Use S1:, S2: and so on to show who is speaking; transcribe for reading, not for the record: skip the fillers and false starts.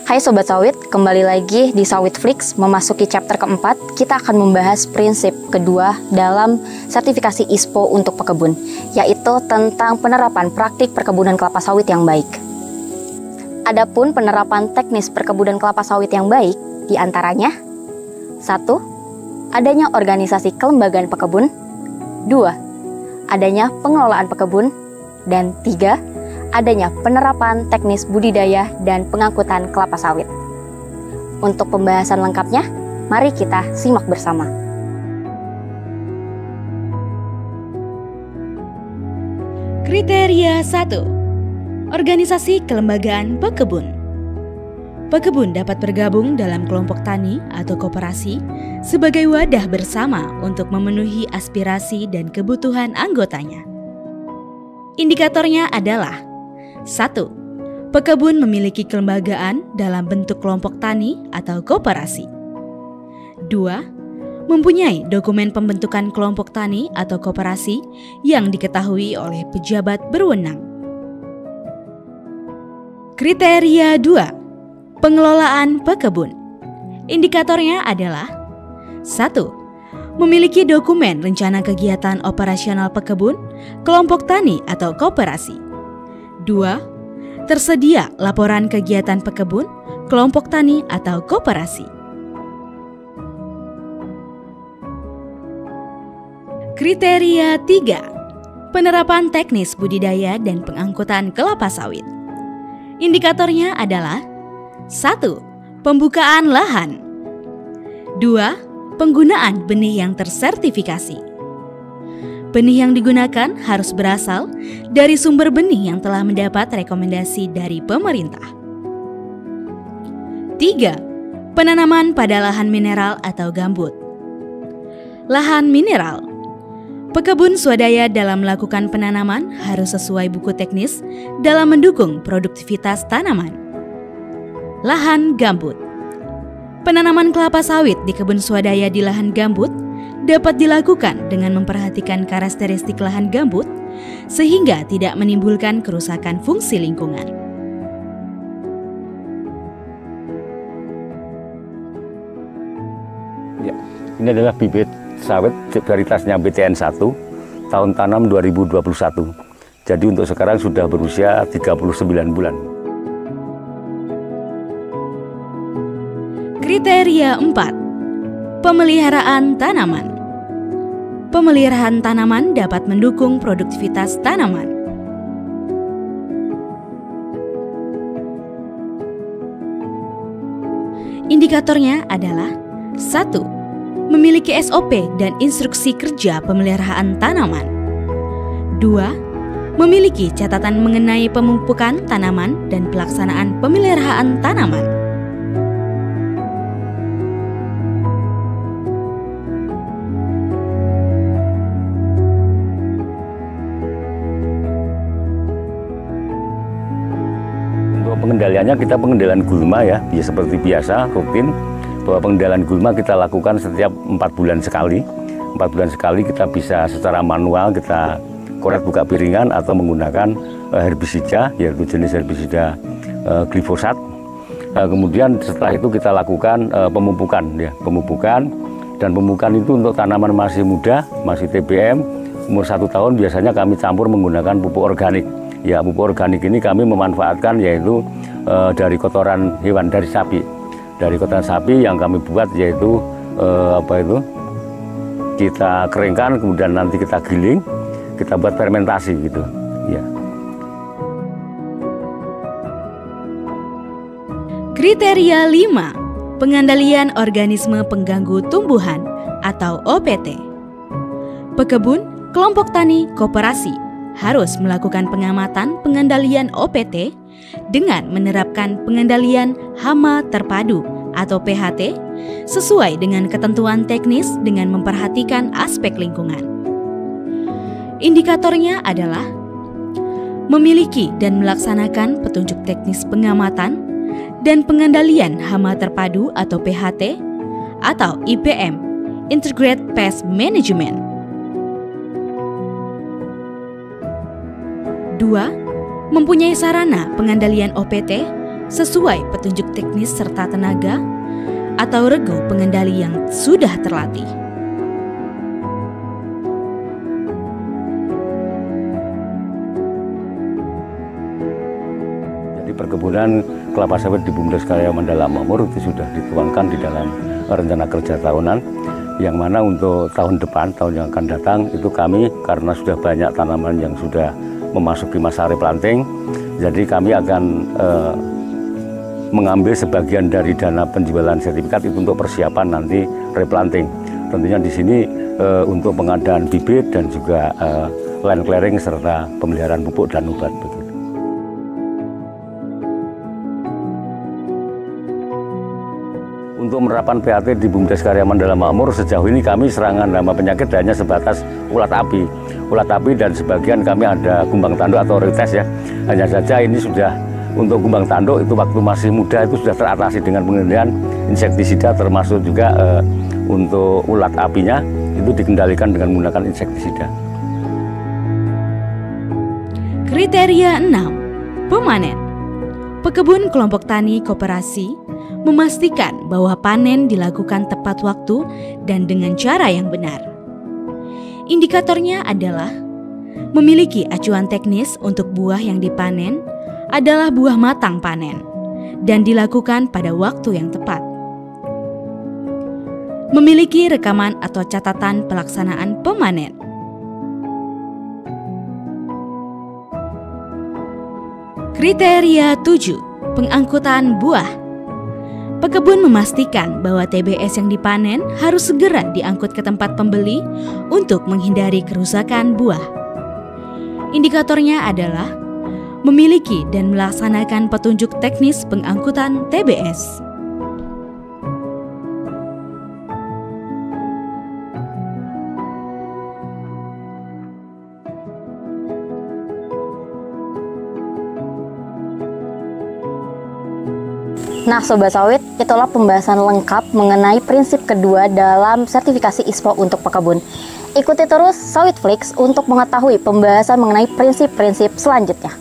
S1: Hai Sobat Sawit, kembali lagi di Sawit Flix. Memasuki chapter keempat, kita akan membahas prinsip kedua dalam sertifikasi ISPO untuk pekebun, yaitu tentang penerapan praktik perkebunan kelapa sawit yang baik. Adapun penerapan teknis perkebunan kelapa sawit yang baik, diantaranya 1. Adanya organisasi kelembagaan pekebun. 2. Adanya pengelolaan pekebun. Dan 3. Adanya penerapan teknis budidaya dan pengangkutan kelapa sawit. Untuk pembahasan lengkapnya, mari kita simak bersama.
S2: Kriteria 1. Organisasi kelembagaan pekebun. Pekebun dapat bergabung dalam kelompok tani atau koperasi sebagai wadah bersama untuk memenuhi aspirasi dan kebutuhan anggotanya. Indikatornya adalah 1. Pekebun memiliki kelembagaan dalam bentuk kelompok tani atau koperasi. 2. Mempunyai dokumen pembentukan kelompok tani atau koperasi yang diketahui oleh pejabat berwenang. Kriteria 2. Pengelolaan pekebun. Indikatornya adalah 1. Memiliki dokumen rencana kegiatan operasional pekebun, kelompok tani atau koperasi. 2. Tersedia laporan kegiatan pekebun, kelompok tani atau koperasi. Kriteria 3. Penerapan teknis budidaya dan pengangkutan kelapa sawit. Indikatornya adalah 1. Pembukaan lahan. 2. Penggunaan benih yang tersertifikasi. Benih yang digunakan harus berasal dari sumber benih yang telah mendapat rekomendasi dari pemerintah. 3. Penanaman pada lahan mineral atau gambut. Lahan mineral. Pekebun swadaya dalam melakukan penanaman harus sesuai buku teknis dalam mendukung produktivitas tanaman. Lahan gambut. Penanaman kelapa sawit di kebun swadaya di lahan gambut dapat dilakukan dengan memperhatikan karakteristik lahan gambut sehingga tidak menimbulkan kerusakan fungsi lingkungan.
S3: Ya, ini adalah bibit sawit varietasnya BTN 1 tahun tanam 2021. Jadi untuk sekarang sudah berusia 39 bulan.
S2: Kriteria 4. Pemeliharaan tanaman. Pemeliharaan tanaman dapat mendukung produktivitas tanaman. Indikatornya adalah 1. Memiliki SOP dan instruksi kerja pemeliharaan tanaman. 2. Memiliki catatan mengenai pemupukan tanaman dan pelaksanaan pemeliharaan tanaman.
S3: Pengendaliannya kita pengendalian gulma ya, seperti biasa rutin, bahwa pengendalian gulma kita lakukan setiap 4 bulan sekali. 4 bulan sekali kita bisa secara manual kita koret buka piringan atau menggunakan herbisida, yaitu jenis herbisida glifosat. Kemudian setelah itu kita lakukan pemupukan ya, dan pemupukan itu untuk tanaman masih muda, masih TBM, umur 1 tahun biasanya kami campur menggunakan pupuk organik. Ya, pupuk organik ini kami memanfaatkan yaitu dari kotoran hewan, dari sapi. Dari kotoran sapi yang kami buat yaitu kita keringkan, kemudian nanti kita giling, kita buat fermentasi gitu. Ya.
S2: Kriteria 5. Pengandalian organisme pengganggu tumbuhan atau OPT. Pekebun, kelompok tani, koperasi harus melakukan pengamatan pengendalian OPT dengan menerapkan pengendalian hama terpadu atau PHT sesuai dengan ketentuan teknis dengan memperhatikan aspek lingkungan. Indikatornya adalah memiliki dan melaksanakan petunjuk teknis pengamatan dan pengendalian hama terpadu atau PHT atau IPM, Integrated Pest Management. 2. Mempunyai sarana pengendalian OPT sesuai petunjuk teknis serta tenaga, atau regu pengendali yang sudah terlatih.
S3: Jadi perkebunan kelapa sawit di Bumdes Karya Mandala Makmur itu sudah dituangkan di dalam rencana kerja tahunan, yang mana untuk tahun depan, tahun yang akan datang, itu kami karena sudah banyak tanaman yang sudah memasuki masa replanting, jadi kami akan mengambil sebagian dari dana penjualan sertifikat itu untuk persiapan nanti replanting. Tentunya di sini untuk pengadaan bibit dan juga land clearing serta pemeliharaan pupuk dan obat. Begitu. Untuk penerapan PAT di Bumdes Karya Mandala Makmur sejauh ini kami serangan hama penyakit hanya sebatas ulat api. Ulat api dan sebagian kami ada kumbang tanduk atau rites ya. Hanya saja ini sudah untuk kumbang tanduk itu waktu masih muda itu sudah teratasi dengan pengendalian insektisida, termasuk juga untuk ulat apinya itu dikendalikan dengan menggunakan insektisida.
S2: Kriteria 6. Pemanen. Pekebun kelompok tani koperasi memastikan bahwa panen dilakukan tepat waktu dan dengan cara yang benar. Indikatornya adalah memiliki acuan teknis untuk buah yang dipanen adalah buah matang panen dan dilakukan pada waktu yang tepat. Memiliki rekaman atau catatan pelaksanaan pemanen. Kriteria 7. Pengangkutan buah. Pekebun memastikan bahwa TBS yang dipanen harus segera diangkut ke tempat pembeli untuk menghindari kerusakan buah. Indikatornya adalah memiliki dan melaksanakan petunjuk teknis pengangkutan TBS.
S1: Nah Sobat Sawit, itulah pembahasan lengkap mengenai prinsip kedua dalam sertifikasi ISPO untuk pekebun. Ikuti terus Sawit Flix untuk mengetahui pembahasan mengenai prinsip-prinsip selanjutnya.